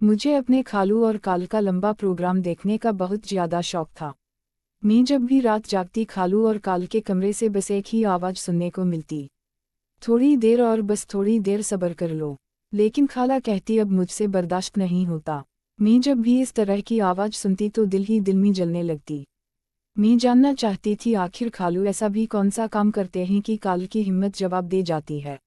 मुझे अपने खालू और काल का लंबा प्रोग्राम देखने का बहुत ज़्यादा शौक था। मैं जब भी रात जागती खालू और काल के कमरे से बस एक ही आवाज़ सुनने को मिलती, थोड़ी देर और बस थोड़ी देर सब्र कर लो। लेकिन खाला कहती अब मुझसे बर्दाश्त नहीं होता। मैं जब भी इस तरह की आवाज़ सुनती तो दिल ही दिल में जलने लगती। मैं जानना चाहती थी आखिर खालू ऐसा भी कौन सा काम करते हैं कि काल की हिम्मत जवाब दे जाती है।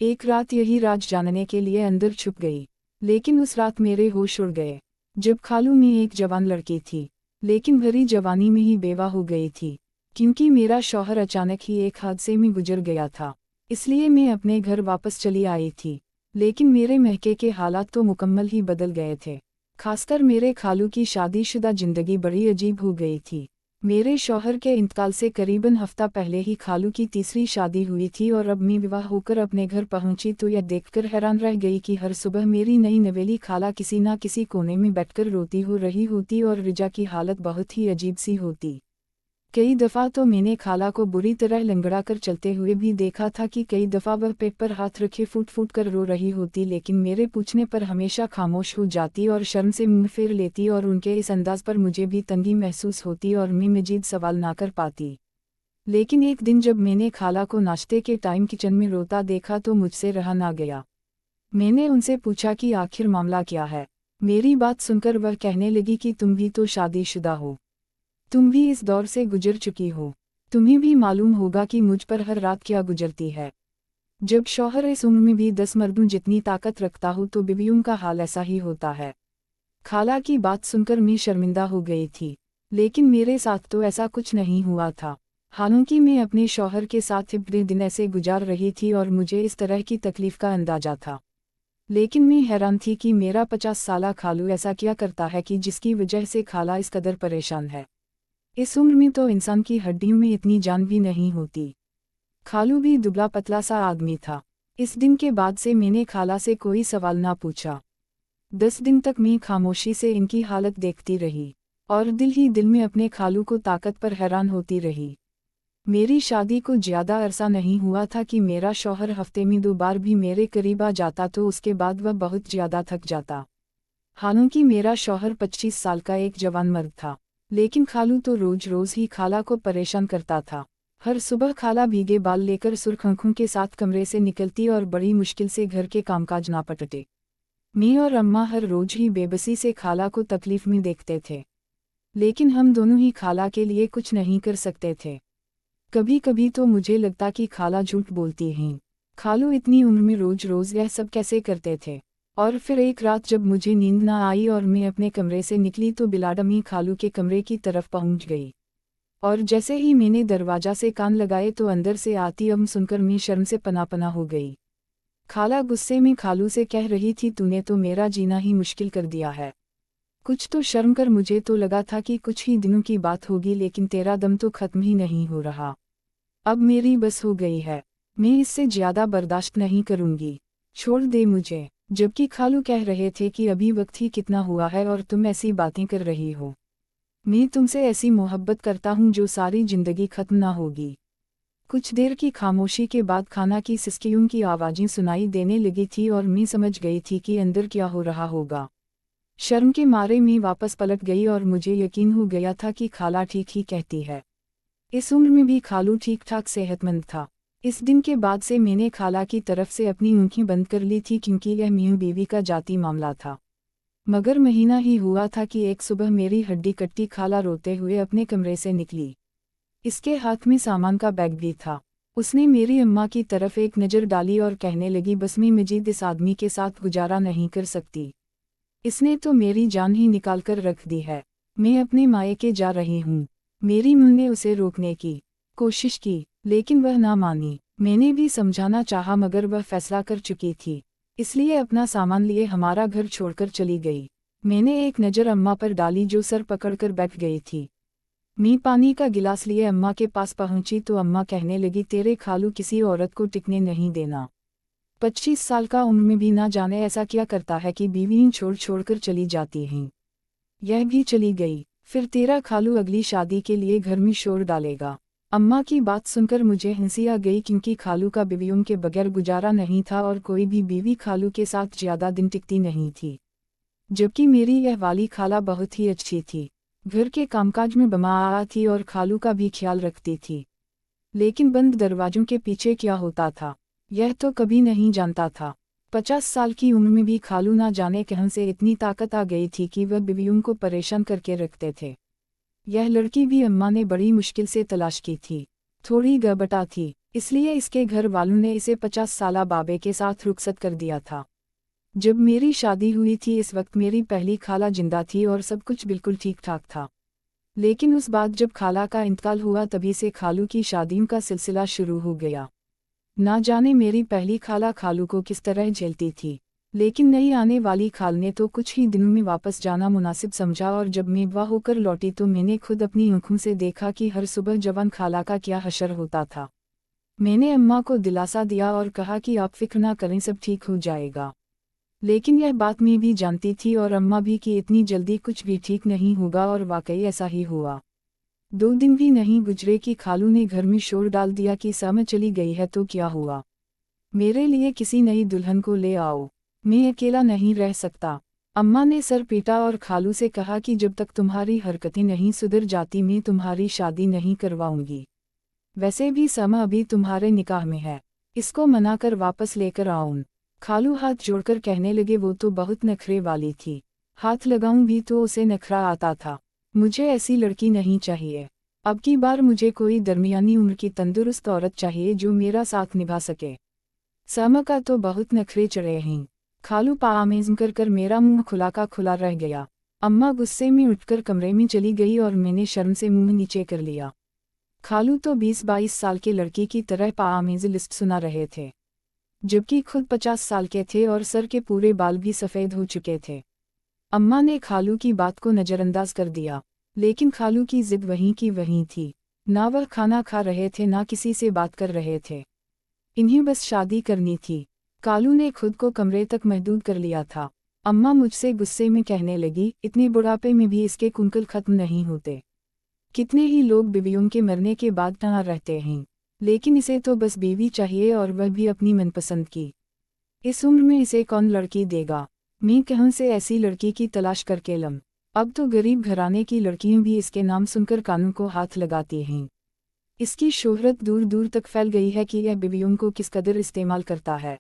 एक रात यही राज जानने के लिए अंदर छुप गई। लेकिन उस रात मेरे होश उड़ गए। जब खालू में एक जवान लड़की थी, लेकिन भरी जवानी में ही बेवा हो गई थी, क्योंकि मेरा शौहर अचानक ही एक हादसे में गुजर गया था। इसलिए मैं अपने घर वापस चली आई थी। लेकिन मेरे महके के हालात तो मुकम्मल ही बदल गए थे। खासकर मेरे खालू की शादीशुदा जिंदगी बड़ी अजीब हो गई थी। मेरे शौहर के इंतकाल से करीबन हफ्ता पहले ही खालू की तीसरी शादी हुई थी और अब मैं विवाह होकर अपने घर पहुंची तो यह देखकर हैरान रह गई कि हर सुबह मेरी नई नवेली खाला किसी न किसी कोने में बैठकर रोती हो रही होती और रिजा की हालत बहुत ही अजीब सी होती। कई दफ़ा तो मैंने खाला को बुरी तरह लंगड़ा कर चलते हुए भी देखा था कि कई दफ़ा वह पेट पर हाथ रखे फूट फूट कर रो रही होती, लेकिन मेरे पूछने पर हमेशा खामोश हो जाती और शर्म से मुंह फेर लेती और उनके इस अंदाज पर मुझे भी तंगी महसूस होती और मैं मजीद सवाल ना कर पाती। लेकिन एक दिन जब मैंने खाला को नाश्ते के टाइम किचन में रोता देखा तो मुझसे रहा ना गया। मैंने उनसे पूछा कि आखिर मामला क्या है। मेरी बात सुनकर वह कहने लगी कि तुम भी तो शादीशुदा हो, तुम भी इस दौर से गुजर चुकी हो, तुम्हें भी मालूम होगा कि मुझ पर हर रात क्या गुजरती है। जब शौहर इस उम्र में भी 10 मर्दों जितनी ताकत रखता हो तो बीवियों का हाल ऐसा ही होता है। खाला की बात सुनकर मैं शर्मिंदा हो गई थी, लेकिन मेरे साथ तो ऐसा कुछ नहीं हुआ था। हालांकि मैं अपने शौहर के साथ इतने दिन ऐसे गुजार रही थी और मुझे इस तरह की तकलीफ का अंदाजा था। लेकिन मैं हैरान थी कि मेरा 50 साला खालू ऐसा क्या करता है कि जिसकी वजह से खाला इस कदर परेशान है। इस उम्र में तो इंसान की हड्डियों में इतनी जान भी नहीं होती। खालू भी दुबला पतला सा आदमी था। इस दिन के बाद से मैंने खाला से कोई सवाल ना पूछा। 10 दिन तक मैं खामोशी से इनकी हालत देखती रही और दिल ही दिल में अपने खालू को ताकत पर हैरान होती रही। मेरी शादी को ज़्यादा अरसा नहीं हुआ था कि मेरा शौहर हफ्ते में 2 बार भी मेरे करीब आ जाता तो उसके बाद वह बहुत ज़्यादा थक जाता। हालांकि मेरा शौहर 25 साल का एक जवान मर्द था, लेकिन खालू तो रोज रोज ही खाला को परेशान करता था। हर सुबह खाला भीगे बाल लेकर सुर्ख आंखों के साथ कमरे से निकलती और बड़ी मुश्किल से घर के कामकाज ना पटते। मैं और अम्मा हर रोज ही बेबसी से खाला को तकलीफ में देखते थे, लेकिन हम दोनों ही खाला के लिए कुछ नहीं कर सकते थे। कभी कभी तो मुझे लगता कि खाला झूठ बोलती हैं। खालू इतनी उम्र में रोज रोज यह सब कैसे करते थे। और फिर एक रात जब मुझे नींद ना आई और मैं अपने कमरे से निकली तो बिलाडमी खालू के कमरे की तरफ पहुंच गई। और जैसे ही मैंने दरवाजा से कान लगाए तो अंदर से आती अम सुनकर मैं शर्म से पना पना हो गई। खाला गुस्से में खालू से कह रही थी, तूने तो मेरा जीना ही मुश्किल कर दिया है, कुछ तो शर्म कर। मुझे तो लगा था कि कुछ ही दिनों की बात होगी, लेकिन तेरा दम तो खत्म ही नहीं हो रहा। अब मेरी बस हो गई है, मैं इससे ज्यादा बर्दाश्त नहीं करूंगी, छोड़ दे मुझे। जबकि खालू कह रहे थे कि अभी वक्त ही कितना हुआ है और तुम ऐसी बातें कर रही हो। मैं तुमसे ऐसी मोहब्बत करता हूँ जो सारी जिंदगी खत्म ना होगी। कुछ देर की खामोशी के बाद खाना की सिसकियों की आवाज़ें सुनाई देने लगी थी और मैं समझ गई थी कि अंदर क्या हो रहा होगा। शर्म के मारे मैं वापस पलट गई और मुझे यकीन हो गया था कि खाला ठीक ही कहती है। इस उम्र में भी खालू ठीक ठाक सेहतमंद था। इस दिन के बाद से मैंने खाला की तरफ से अपनी आंखें बंद कर ली थी, क्योंकि यह मियां बीवी का जाती मामला था। मगर महीना ही हुआ था कि एक सुबह मेरी हड्डी कट्टी खाला रोते हुए अपने कमरे से निकली। इसके हाथ में सामान का बैग भी था। उसने मेरी अम्मा की तरफ एक नज़र डाली और कहने लगी, बस मैं मजीद इस आदमी के साथ गुजारा नहीं कर सकती। इसने तो मेरी जान ही निकाल कर रख दी है। मैं अपने मायके जा रही हूँ। मेरी मां ने उसे रोकने की कोशिश की, लेकिन वह ना मानी। मैंने भी समझाना चाहा, मगर वह फैसला कर चुकी थी, इसलिए अपना सामान लिए हमारा घर छोड़कर चली गई। मैंने एक नज़र अम्मा पर डाली जो सर पकड़कर बैठ गई थी। मैं पानी का गिलास लिए अम्मा के पास पहुंची तो अम्मा कहने लगी, तेरे खालू किसी औरत को टिकने नहीं देना। 25 साल का उम्र में भी ना जाने ऐसा क्या करता है कि बीवी छोड़ छोड़ कर चली जाती हैं। यह भी चली गई, फिर तेरा खालू अगली शादी के लिए घर में शोर डालेगा। अम्मा की बात सुनकर मुझे हंसी आ गई, क्योंकि खालू का बीवियों के बगैर गुजारा नहीं था और कोई भी बीवी खालू के साथ ज्यादा दिन टिकती नहीं थी। जबकि मेरी यह वाली खाला बहुत ही अच्छी थी, घर के कामकाज में बमा थी और खालू का भी ख्याल रखती थी। लेकिन बंद दरवाजों के पीछे क्या होता था, यह तो कभी नहीं जानता था। 50 साल की उम्र में भी खालू ना जाने कहाँ से इतनी ताकत आ गई थी कि वह बीवियों को परेशान करके रखते थे। यह लड़की भी अम्मा ने बड़ी मुश्किल से तलाश की थी। थोड़ी गबटा थी, इसलिए इसके घर वालों ने इसे 50 साला बाबे के साथ रुखसत कर दिया था। जब मेरी शादी हुई थी इस वक्त मेरी पहली खाला जिंदा थी और सब कुछ बिल्कुल ठीक ठाक था। लेकिन उस बाद जब खाला का इंतकाल हुआ तभी से खालू की शादियों का सिलसिला शुरू हो गया। ना जाने मेरी पहली खाला खालू को किस तरह झेलती थी, लेकिन नई आने वाली खाल ने तो कुछ ही दिनों में वापस जाना मुनासिब समझा और जब मैं वाह होकर लौटी तो मैंने खुद अपनी आंखों से देखा कि हर सुबह जवान खाला का क्या हशर होता था। मैंने अम्मा को दिलासा दिया और कहा कि आप फिक्र ना करें, सब ठीक हो जाएगा। लेकिन यह बात मैं भी जानती थी और अम्मा भी कि इतनी जल्दी कुछ भी ठीक नहीं होगा और वाकई ऐसा ही हुआ। 2 दिन भी नहीं गुजरे कि खालू ने घर में शोर डाल दिया कि समझ चली गई है तो क्या हुआ, मेरे लिए किसी नई दुल्हन को ले आओ, मैं अकेला नहीं रह सकता। अम्मा ने सर पीटा और खालू से कहा कि जब तक तुम्हारी हरकतें नहीं सुधर जाती मैं तुम्हारी शादी नहीं करवाऊंगी। वैसे भी समा अभी तुम्हारे निकाह में है, इसको मना कर वापस लेकर आऊं। खालू हाथ जोड़कर कहने लगे वो तो बहुत नखरे वाली थी, हाथ लगाऊं भी तो उसे नखरा आता था। मुझे ऐसी लड़की नहीं चाहिए, अब की बार मुझे कोई दरमियानी उम्र की तंदुरुस्त औरत चाहिए जो मेरा साथ निभा सके। समा का तो बहुत नखरे चढ़े हैं। खालू पाआमेज़ कर कर मेरा मुंह खुला का खुला रह गया। अम्मा गुस्से में उठकर कमरे में चली गई और मैंने शर्म से मुंह नीचे कर लिया। खालू तो 20-22 साल के लड़की की तरह पाआमेज़ लिस्ट सुना रहे थे, जबकि खुद 50 साल के थे और सर के पूरे बाल भी सफ़ेद हो चुके थे। अम्मा ने खालू की बात को नज़रअंदाज कर दिया, लेकिन खालू की जिद वहीं की वहीं थी। ना वह खाना खा रहे थे ना किसी से बात कर रहे थे, इन्हें बस शादी करनी थी। कालू ने खुद को कमरे तक महदूद कर लिया था। अम्मा मुझसे गुस्से में कहने लगी, इतने बुढ़ापे में भी इसके कुंकल खत्म नहीं होते। कितने ही लोग बीवियों के मरने के बाद तहाँ रहते हैं, लेकिन इसे तो बस बीवी चाहिए और वह भी अपनी मनपसंद की। इस उम्र में इसे कौन लड़की देगा, मैं कहाँ से ऐसी लड़की की तलाश करके लम। अब तो गरीब घराने की लड़कियां भी इसके नाम सुनकर कानों को हाथ लगाती हैं। इसकी शोहरत दूर दूर तक फैल गई है कि यह बीवियों को किस कदर इस्तेमाल करता है।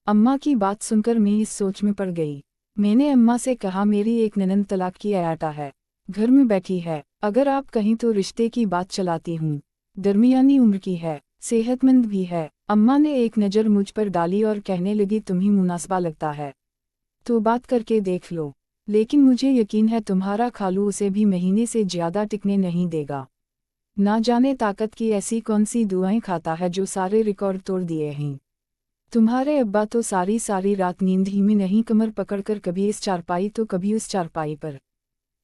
अम्मा की बात सुनकर मैं इस सोच में पड़ गई। मैंने अम्मा से कहा, मेरी एक ननंद तलाक की आयाटा है, घर में बैठी है, अगर आप कहीं तो रिश्ते की बात चलाती हूँ। दरमियानी उम्र की है, सेहतमंद भी है। अम्मा ने एक नज़र मुझ पर डाली और कहने लगी, तुम्हें मुनासिबा लगता है तो बात करके देख लो, लेकिन मुझे यकीन है तुम्हारा खालू उसे भी महीने से ज़्यादा टिकने नहीं देगा। ना जाने ताकत की ऐसी कौन सी दुआएं खाता है जो सारे रिकॉर्ड तोड़ दिए हैं। तुम्हारे अब्बा तो सारी सारी रात नींद ही में नहीं, कमर पकड़कर कभी इस चारपाई तो कभी उस चारपाई पर।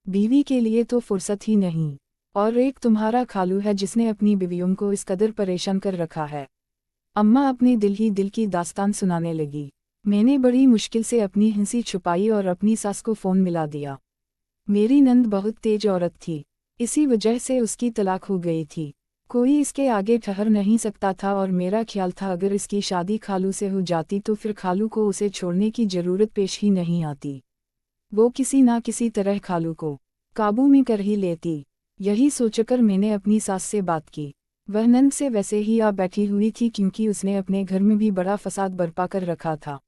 बीवी के लिए तो फुर्सत ही नहीं। और एक तुम्हारा खालू है जिसने अपनी बीवियों को इस कदर परेशान कर रखा है। अम्मा अपने दिल ही दिल की दास्तान सुनाने लगी। मैंने बड़ी मुश्किल से अपनी हंसी छुपाई और अपनी सास को फ़ोन मिला दिया। मेरी नंद बहुत तेज औरत थी, इसी वजह से उसकी तलाक हो गई थी। कोई इसके आगे ठहर नहीं सकता था और मेरा ख्याल था अगर इसकी शादी खालू से हो जाती तो फिर खालू को उसे छोड़ने की ज़रूरत पेश ही नहीं आती। वो किसी ना किसी तरह खालू को काबू में कर ही लेती। यही सोचकर मैंने अपनी सास से बात की। वह नंद से वैसे ही आ बैठी हुई थी क्योंकि उसने अपने घर में भी बड़ा फसाद बर्पा कर रखा था,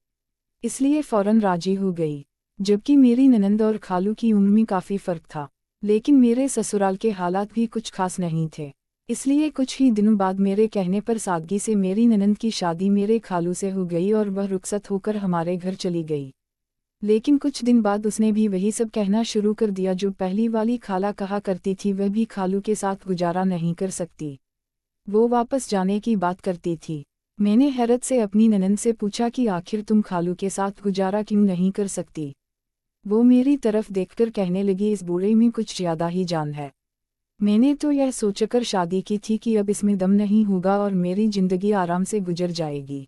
इसलिए फ़ौरन राजी हो गई। जबकि मेरी ननंद और खालू की उम्र में काफ़ी फ़र्क था, लेकिन मेरे ससुराल के हालात भी कुछ खास नहीं थे, इसलिए कुछ ही दिनों बाद मेरे कहने पर सादगी से मेरी ननंद की शादी मेरे खालू से हो गई और वह रुखसत होकर हमारे घर चली गई। लेकिन कुछ दिन बाद उसने भी वही सब कहना शुरू कर दिया जो पहली वाली खाला कहा करती थी, वह भी खालू के साथ गुजारा नहीं कर सकती, वो वापस जाने की बात करती थी। मैंने हैरत से अपनी ननंद से पूछा कि आखिर तुम खालू के साथ गुजारा क्यों नहीं कर सकती। वो मेरी तरफ देखकर कहने लगी, इस बूढ़े में कुछ ज़्यादा ही जान है। मैंने तो यह सोचकर शादी की थी कि अब इसमें दम नहीं होगा और मेरी ज़िंदगी आराम से गुजर जाएगी,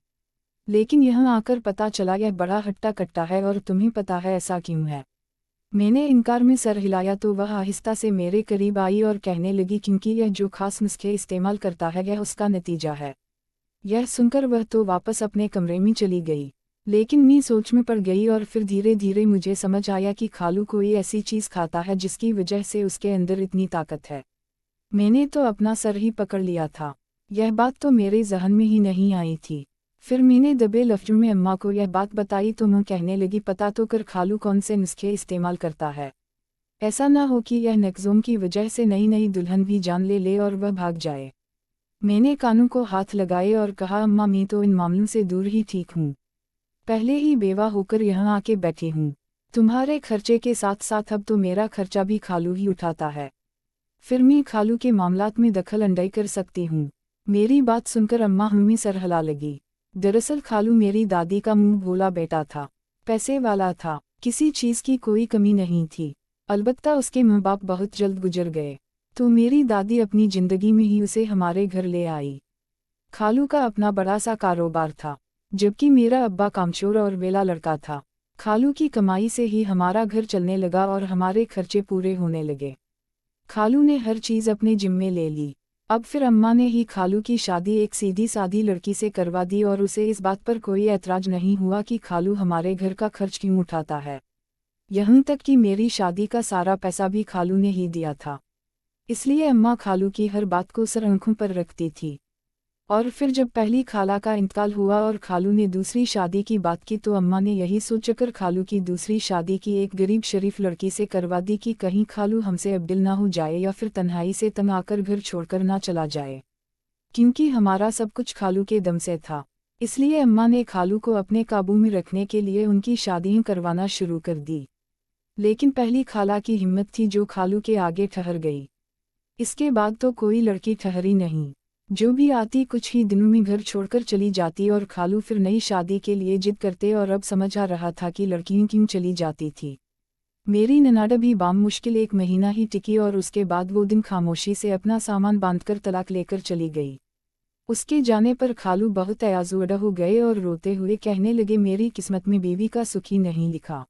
लेकिन यहाँ आकर पता चला यह बड़ा हट्टा कट्टा है और तुम्हें पता है ऐसा क्यों है। मैंने इनकार में सर हिलाया तो वह आहिस्ता से मेरे करीब आई और कहने लगी, क्योंकि यह जो खास नुस्खे इस्तेमाल करता है यह उसका नतीजा है। यह सुनकर वह तो वापस अपने कमरे में चली गई, लेकिन मैं सोच में पड़ गई और फिर धीरे धीरे मुझे समझ आया कि खालू कोई ऐसी चीज़ खाता है जिसकी वजह से उसके अंदर इतनी ताकत है। मैंने तो अपना सर ही पकड़ लिया था। यह बात तो मेरे जहन में ही नहीं आई थी। फिर मैंने दबे लफ्ज़ों में अम्मा को यह बात बताई तो मैं कहने लगी, पता तो कर खालू कौन से नुस्खे इस्तेमाल करता है। ऐसा ना हो कि यह नक्ज़ोम की वजह से नई नई दुल्हन भी जान ले और वह भाग जाए। मैंने कानों को हाथ लगाए और कहा, अम्मा मैं तो इन मामलों से दूर ही ठीक हूँ। पहले ही बेवा होकर यहाँ आके बैठी हूँ। तुम्हारे खर्चे के साथ साथ अब तो मेरा खर्चा भी खालू ही उठाता है। फिर मैं खालू के मामलात में दखल अंदाज़ी कर सकती हूँ। मेरी बात सुनकर अम्मा हम्मी सर हिला लगी। दरअसल खालू मेरी दादी का मुंह भोला बेटा था, पैसे वाला था, किसी चीज़ की कोई कमी नहीं थी। अलबत्ता उसके माँ बाप बहुत जल्द गुजर गए, तो मेरी दादी अपनी ज़िंदगी में ही उसे हमारे घर ले आई। खालू का अपना बड़ा सा कारोबार था, जबकि मेरा अब्बा कामचोर और वेला लड़का था। खालू की कमाई से ही हमारा घर चलने लगा और हमारे खर्चे पूरे होने लगे। खालू ने हर चीज़ अपने जिम्मे ले ली। अब फिर अम्मा ने ही खालू की शादी एक सीधी सादी लड़की से करवा दी और उसे इस बात पर कोई ऐतराज नहीं हुआ कि खालू हमारे घर का खर्च क्यों उठाता है। यहाँ तक कि मेरी शादी का सारा पैसा भी खालू ने ही दिया था। इसलिए अम्मा खालू की हर बात को सर आंखों पर रखती थी। और फिर जब पहली खाला का इंतकाल हुआ और खालू ने दूसरी शादी की बात की तो अम्मा ने यही सोचकर खालू की दूसरी शादी की एक गरीब शरीफ लड़की से करवा दी कि कहीं खालू हमसे अब्दिल ना हो जाए या फिर तन्हाई से तंग आकर घर छोड़कर ना चला जाए। क्योंकि हमारा सब कुछ खालू के दम से था, इसलिए अम्मा ने खालू को अपने काबू में रखने के लिए उनकी शादियां करवाना शुरू कर दी। लेकिन पहली खाला की हिम्मत थी जो खालू के आगे ठहर गई। इसके बाद तो कोई लड़की ठहरी नहीं। जो भी आती कुछ ही दिनों में घर छोड़कर चली जाती और खालू फिर नई शादी के लिए जिद करते और अब समझ आ रहा था कि लड़कियां क्यों चली जाती थी। मेरी ननाद भी बामुश्किल 1 महीना ही टिकी और उसके बाद वो दिन खामोशी से अपना सामान बांधकर तलाक लेकर चली गई। उसके जाने पर खालू बहुत आज़ुदा हो गए और रोते हुए कहने लगे, मेरी किस्मत में बीवी का सुख ही नहीं लिखा,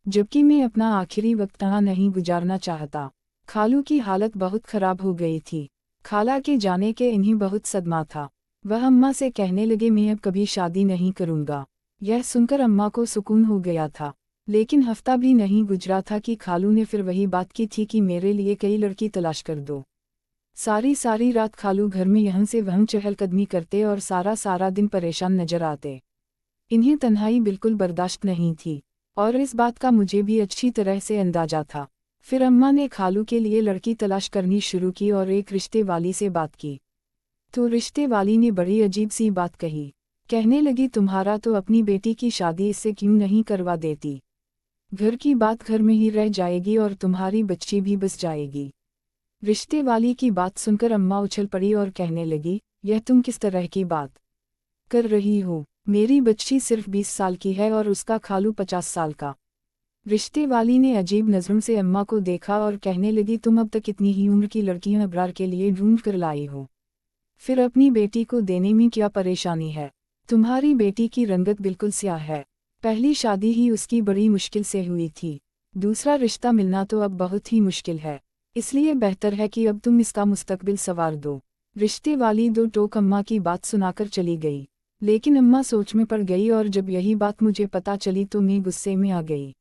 जबकि मैं अपना आखिरी वक्त यहाँ नहीं गुजारना चाहता। खालू की हालत बहुत खराब हो गई थी। खाला के जाने के इन्हीं बहुत सदमा था। वह अम्मा से कहने लगे, मैं अब कभी शादी नहीं करूँगा। यह सुनकर अम्मा को सुकून हो गया था। लेकिन हफ्ता भी नहीं गुजरा था कि खालू ने फिर वही बात की थी कि मेरे लिए कई लड़की तलाश कर दो। सारी सारी रात खालू घर में यहाँ से वहाँ चहलकदमी करते और सारा सारा दिन परेशान नजर आते। इन्हें तन्हाई बिल्कुल बर्दाश्त नहीं थी और इस बात का मुझे भी अच्छी तरह से अंदाजा था। फिर अम्मा ने खालू के लिए लड़की तलाश करनी शुरू की और एक रिश्ते वाली से बात की। तो रिश्ते वाली ने बड़ी अजीब सी बात कही। कहने लगी, तुम्हारा तो अपनी बेटी की शादी इससे क्यों नहीं करवा देती? घर की बात घर में ही रह जाएगी और तुम्हारी बच्ची भी बस जाएगी। रिश्ते वाली की बात सुनकर अम्मा उछल पड़ी और कहने लगी, यह तुम किस तरह की बात कर रही हो? मेरी बच्ची सिर्फ 20 साल की है और उसका खालू 50 साल का। रिश्ते वाली ने अजीब नज़रों से अम्मा को देखा और कहने लगी, तुम अब तक इतनी ही उम्र की लड़कियां अबरार के लिए ढूंढ कर लाई हो, फिर अपनी बेटी को देने में क्या परेशानी है? तुम्हारी बेटी की रंगत बिल्कुल स्याह है। पहली शादी ही उसकी बड़ी मुश्किल से हुई थी, दूसरा रिश्ता मिलना तो अब बहुत ही मुश्किल है। इसलिए बेहतर है कि अब तुम इसका मुस्तकबिल संवार दो। रिश्ते वाली दो टोक अम्मा की बात सुनाकर चली गई। लेकिन अम्मा सोच में पड़ गई और जब यही बात मुझे पता चली तो मैं गुस्से में आ गई।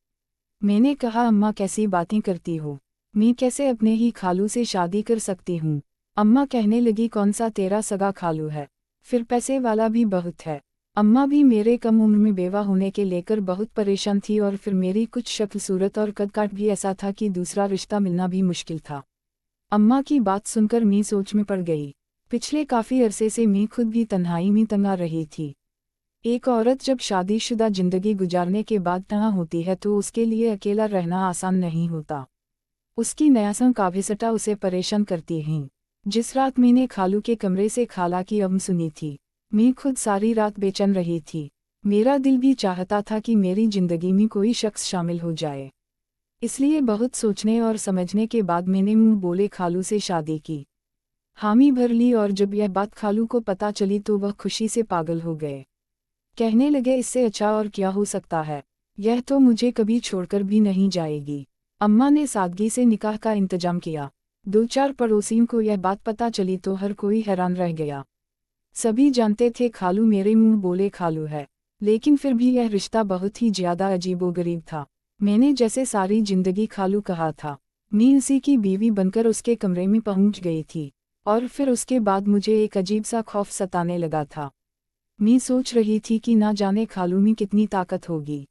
मैंने कहा, अम्मा कैसी बातें करती हो? मैं कैसे अपने ही खालू से शादी कर सकती हूँ? अम्मा कहने लगी, कौन सा तेरा सगा खालू है? फिर पैसे वाला भी बहुत है। अम्मा भी मेरे कम उम्र में बेवा होने के लेकर बहुत परेशान थी और फिर मेरी कुछ शक्ल सूरत और कद काट भी ऐसा था कि दूसरा रिश्ता मिलना भी मुश्किल था। अम्मा की बात सुनकर मैं सोच में पड़ गई। पिछले काफ़ी अरसे से मैं खुद भी तन्हाई में तंग आ रही थी। एक औरत जब शादीशुदा जिंदगी गुजारने के बाद तहाँ होती है तो उसके लिए अकेला रहना आसान नहीं होता। उसकी नयासों काभिसटा उसे परेशान करती हैं। जिस रात मैंने खालू के कमरे से खाला की अम सुनी थी, मैं खुद सारी रात बेचैन रही थी। मेरा दिल भी चाहता था कि मेरी जिंदगी में कोई शख्स शामिल हो जाए। इसलिए बहुत सोचने और समझने के बाद मैंने मुंह बोले खालू से शादी की, हामी भर ली। और जब यह बात खालू को पता चली तो वह खुशी से पागल हो गए। कहने लगे, इससे अच्छा और क्या हो सकता है? यह तो मुझे कभी छोड़कर भी नहीं जाएगी। अम्मा ने सादगी से निकाह का इंतजाम किया। 2-4 पड़ोसियों को यह बात पता चली तो हर कोई हैरान रह गया। सभी जानते थे खालू मेरे मुंह बोले खालू है। लेकिन फिर भी यह रिश्ता बहुत ही ज़्यादा अजीबोगरीब था। मैंने जैसे सारी जिंदगी खालू कहा था, मैं उसी की बीवी बनकर उसके कमरे में पहुंच गई थी, और फिर उसके बाद मुझे एक अजीब सा खौफ सताने लगा था। मैं सोच रही थी कि ना जाने खालू में कितनी ताकत होगी।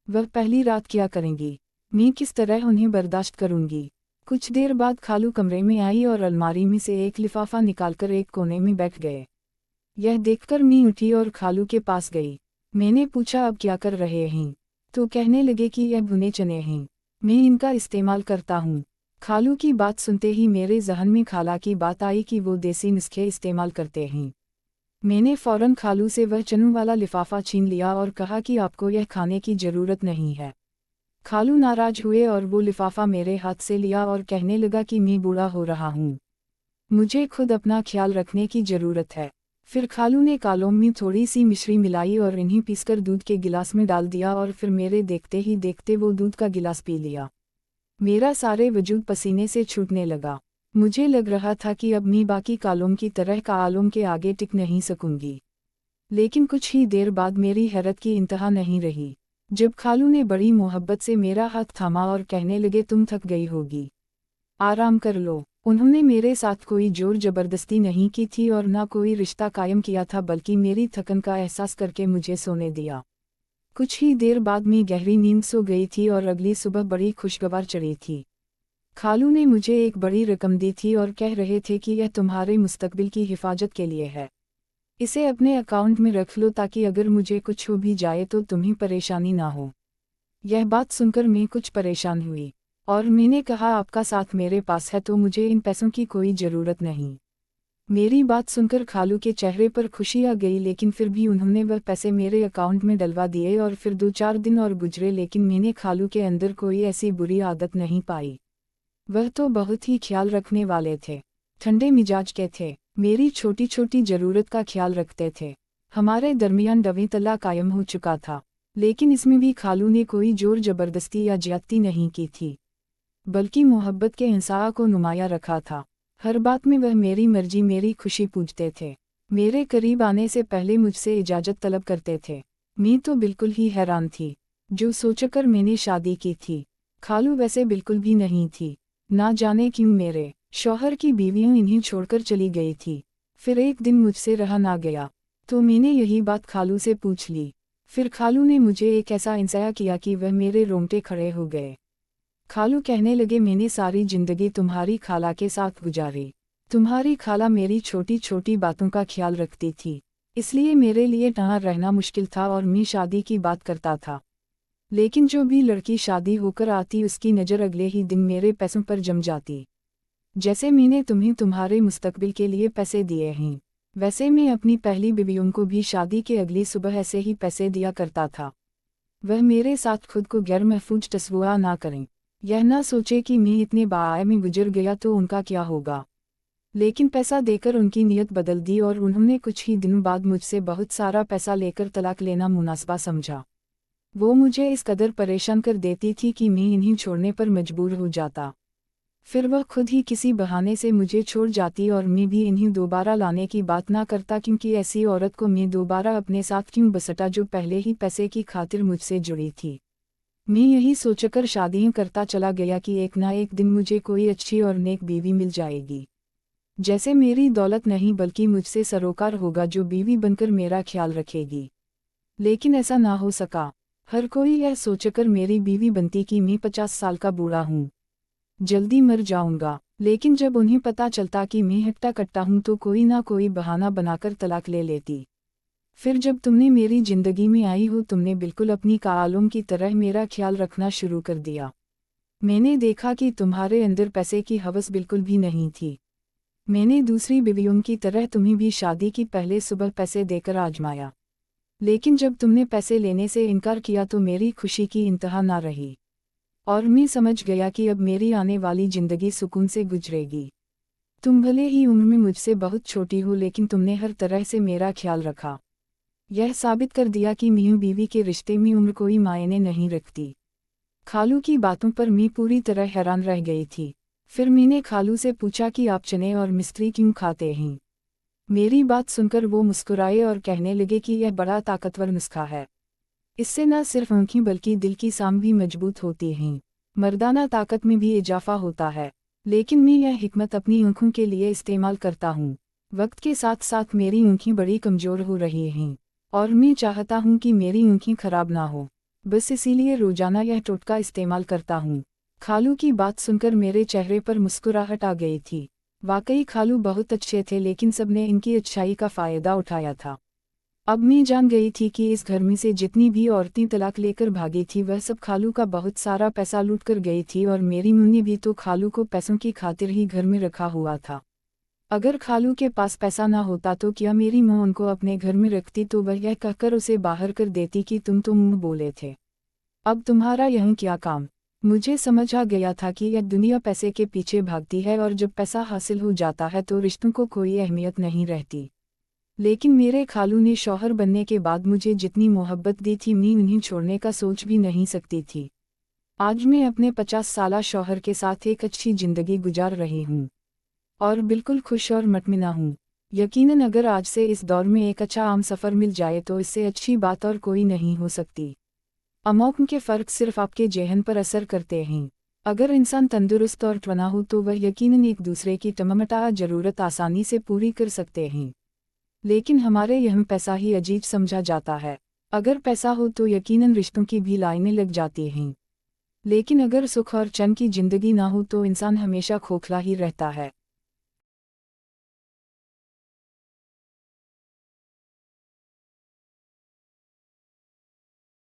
वह पहली रात क्या करेंगी, मैं किस तरह उन्हें बर्दाश्त करूंगी। कुछ देर बाद खालू कमरे में आई और अलमारी में से एक लिफाफा निकालकर एक कोने में बैठ गए। यह देखकर मैं उठी और खालू के पास गई। मैंने पूछा, अब क्या कर रहे हैं? तो कहने लगे कि यह भुने चने हैं, मैं इनका इस्तेमाल करता हूँ। खालू की बात सुनते ही मेरे जहन में खाला की बात आई कि वो देसी नुस्खे इस्तेमाल करते हैं। मैंने फौरन खालू से वह चनों वाला लिफाफा छीन लिया और कहा कि आपको यह खाने की ज़रूरत नहीं है। खालू नाराज हुए और वो लिफाफा मेरे हाथ से लिया और कहने लगा कि मैं बूढ़ा हो रहा हूँ, मुझे खुद अपना ख्याल रखने की ज़रूरत है। फिर खालू ने कालों में थोड़ी सी मिश्री मिलाई और इन्हीं पीसकर दूध के गिलास में डाल दिया और फिर मेरे देखते ही देखते वो दूध का गिलास पी लिया। मेरा सारे वजूद पसीने से छूटने लगा। मुझे लग रहा था कि अब मैं बाकी कालों की तरह कालों के आगे टिक नहीं सकूंगी। लेकिन कुछ ही देर बाद मेरी हैरत की इंतहा नहीं रही, जब खालू ने बड़ी मोहब्बत से मेरा हाथ थामा और कहने लगे, तुम थक गई होगी, आराम कर लो। उन्होंने मेरे साथ कोई जोर जबरदस्ती नहीं की थी और ना कोई रिश्ता कायम किया था, बल्कि मेरी थकन का एहसास करके मुझे सोने दिया। कुछ ही देर बाद मैं गहरी नींद सो गई थी और अगली सुबह बड़ी खुशगवार चढ़ी थी। खालू ने मुझे एक बड़ी रकम दी थी और कह रहे थे कि यह तुम्हारे मुस्तकबिल की हिफाजत के लिए है, इसे अपने अकाउंट में रख लो ताकि अगर मुझे कुछ हो भी जाए तो तुम्हें परेशानी ना हो। यह बात सुनकर मैं कुछ परेशान हुई और मैंने कहा, आपका साथ मेरे पास है तो मुझे इन पैसों की कोई ज़रूरत नहीं। मेरी बात सुनकर खालू के चेहरे पर खुशी आ गई, लेकिन फिर भी उन्होंने वह पैसे मेरे अकाउंट में डलवा दिए और फिर 2-4 दिन और गुजरे, लेकिन मैंने खालू के अंदर कोई ऐसी बुरी आदत नहीं पाई। वह तो बहुत ही ख्याल रखने वाले थे, ठंडे मिजाज के थे, मेरी छोटी छोटी ज़रूरत का ख्याल रखते थे। हमारे दरमियान दवेतला कायम हो चुका था, लेकिन इसमें भी खालू ने कोई जोर जबरदस्ती या ज्यादती नहीं की थी, बल्कि मोहब्बत के इंसाफ को नुमाया रखा था। हर बात में वह मेरी मर्जी मेरी खुशी पूछते थे, मेरे करीब आने से पहले मुझसे इजाज़त तलब करते थे। मैं तो बिल्कुल ही हैरान थी, जो सोचकर मैंने शादी की थी। खालू वैसे बिल्कुल भी नहीं थी, ना जाने क्यों मेरे शौहर की बीवियां इन्हें छोड़कर चली गई थी। फिर एक दिन मुझसे रहा ना गया, तो मैंने यही बात खालू से पूछ ली। फिर खालू ने मुझे एक ऐसा इंसाया किया कि वह मेरे रोंगटे खड़े हो गए। खालू कहने लगे, मैंने सारी जिंदगी तुम्हारी खाला के साथ गुजारी। तुम्हारी खाला मेरी छोटी छोटी बातों का ख्याल रखती थी, इसलिए मेरे लिए यहाँ रहना मुश्किल था और मैं शादी की बात करता था। लेकिन जो भी लड़की शादी होकर आती उसकी नज़र अगले ही दिन मेरे पैसों पर जम जाती। जैसे मैंने तुम्हें तुम्हारे मुस्तकबिल के लिए पैसे दिए हैं, वैसे मैं अपनी पहली बीवियों को भी शादी के अगली सुबह ऐसे ही पैसे दिया करता था। वह मेरे साथ खुद को गैर महफूज तस्वुरा ना करें, यह ना सोचे कि मैं इतने बाआए में गुजर गया तो उनका क्या होगा। लेकिन पैसा देकर उनकी नीयत बदल दी और उन्होंने कुछ ही दिनों बाद मुझसे बहुत सारा पैसा लेकर तलाक लेना मुनासिबा समझा। वो मुझे इस कदर परेशान कर देती थी कि मैं इन्हें छोड़ने पर मजबूर हो जाता। फिर वह खुद ही किसी बहाने से मुझे छोड़ जाती और मैं भी इन्हें दोबारा लाने की बात ना करता, क्योंकि ऐसी औरत को मैं दोबारा अपने साथ क्यों बसटा जो पहले ही पैसे की खातिर मुझसे जुड़ी थी। मैं यही सोचकर शादियां करता चला गया कि एक ना एक दिन मुझे कोई अच्छी और नेक बीवी मिल जाएगी, जैसे मेरी दौलत नहीं बल्कि मुझसे सरोकार होगा, जो बीवी बनकर मेरा ख्याल रखेगी। लेकिन ऐसा ना हो सका। हर कोई यह सोचकर मेरी बीवी बनती कि मैं 50 साल का बूढ़ा हूँ, जल्दी मर जाऊंगा। लेकिन जब उन्हें पता चलता कि मैं हट्टा कट्टा हूँ तो कोई ना कोई बहाना बनाकर तलाक ले लेती। फिर जब तुमने मेरी जिंदगी में आई हो, तुमने बिल्कुल अपनी कालों की तरह मेरा ख्याल रखना शुरू कर दिया। मैंने देखा कि तुम्हारे अंदर पैसे की हवस बिल्कुल भी नहीं थी। मैंने दूसरी बीवियों की तरह तुम्हें भी शादी की पहले सुबह पैसे देकर आजमाया, लेकिन जब तुमने पैसे लेने से इनकार किया तो मेरी खुशी की इंतहा ना रही, और मैं समझ गया कि अब मेरी आने वाली जिंदगी सुकून से गुजरेगी। तुम भले ही उम्र में मुझसे बहुत छोटी हो, लेकिन तुमने हर तरह से मेरा ख्याल रखा। यह साबित कर दिया कि मियां बीवी के रिश्ते में उम्र कोई मायने नहीं रखती। खालू की बातों पर मैं पूरी तरह हैरान रह गई थी। फिर मैंने खालू से पूछा कि आप चने और मिस्त्री क्यों खाते हैं? मेरी बात सुनकर वो मुस्कुराए और कहने लगे कि यह बड़ा ताकतवर नुस्खा है। इससे न सिर्फ आँखें बल्कि दिल की सांस भी मजबूत होती हैं, मर्दाना ताकत में भी इजाफा होता है। लेकिन मैं यह हिकमत अपनी आँखों के लिए इस्तेमाल करता हूँ। वक्त के साथ साथ मेरी आँखें बड़ी कमज़ोर हो रही हैं और मैं चाहता हूँ कि मेरी आँखें खराब ना हो, बस इसीलिए रोज़ाना यह टोटका इस्तेमाल करता हूँ। खालू की बात सुनकर मेरे चेहरे पर मुस्कुराहट आ गई थी। वाकई खालू बहुत अच्छे थे, लेकिन सबने इनकी अच्छाई का फ़ायदा उठाया था। अब मैं जान गई थी कि इस घर में से जितनी भी औरतें तलाक लेकर भागी थी वह सब खालू का बहुत सारा पैसा लूट कर गई थी, और मेरी मुन्नी भी तो खालू को पैसों की खातिर ही घर में रखा हुआ था। अगर खालू के पास पैसा ना होता तो क्या मेरी माँ उनको अपने घर में रखती, तो वह यह कहकर उसे बाहर कर देती कि तुम तो मुँह बोले थे, अब तुम्हारा यहाँ क्या काम। मुझे समझ आ गया था कि यह दुनिया पैसे के पीछे भागती है और जब पैसा हासिल हो जाता है तो रिश्तों को कोई अहमियत नहीं रहती। लेकिन मेरे खालू ने शौहर बनने के बाद मुझे जितनी मोहब्बत दी थी मैं उन्हें छोड़ने का सोच भी नहीं सकती थी। आज मैं अपने 50 साला शौहर के साथ एक अच्छी ज़िंदगी गुजार रही हूँ और बिल्कुल खुश और मटमिना हूँ। यकीनन अगर आज से इस दौर में एक अच्छा आम सफ़र मिल जाए तो इससे अच्छी बात और कोई नहीं हो सकती। अमौसम के फ़र्क सिर्फ आपके ज़हन पर असर करते हैं। अगर इंसान तंदुरुस्त और तवाना हो तो वह यकीनन एक दूसरे की तमाम ज़रूरत आसानी से पूरी कर सकते हैं। लेकिन हमारे यहाँ पैसा ही अजीब समझा जाता है। अगर पैसा हो तो यकीनन रिश्तों की भी लाइनें लग जाती हैं, लेकिन अगर सुख और चैन की ज़िंदगी ना हो तो इंसान हमेशा खोखला ही रहता है।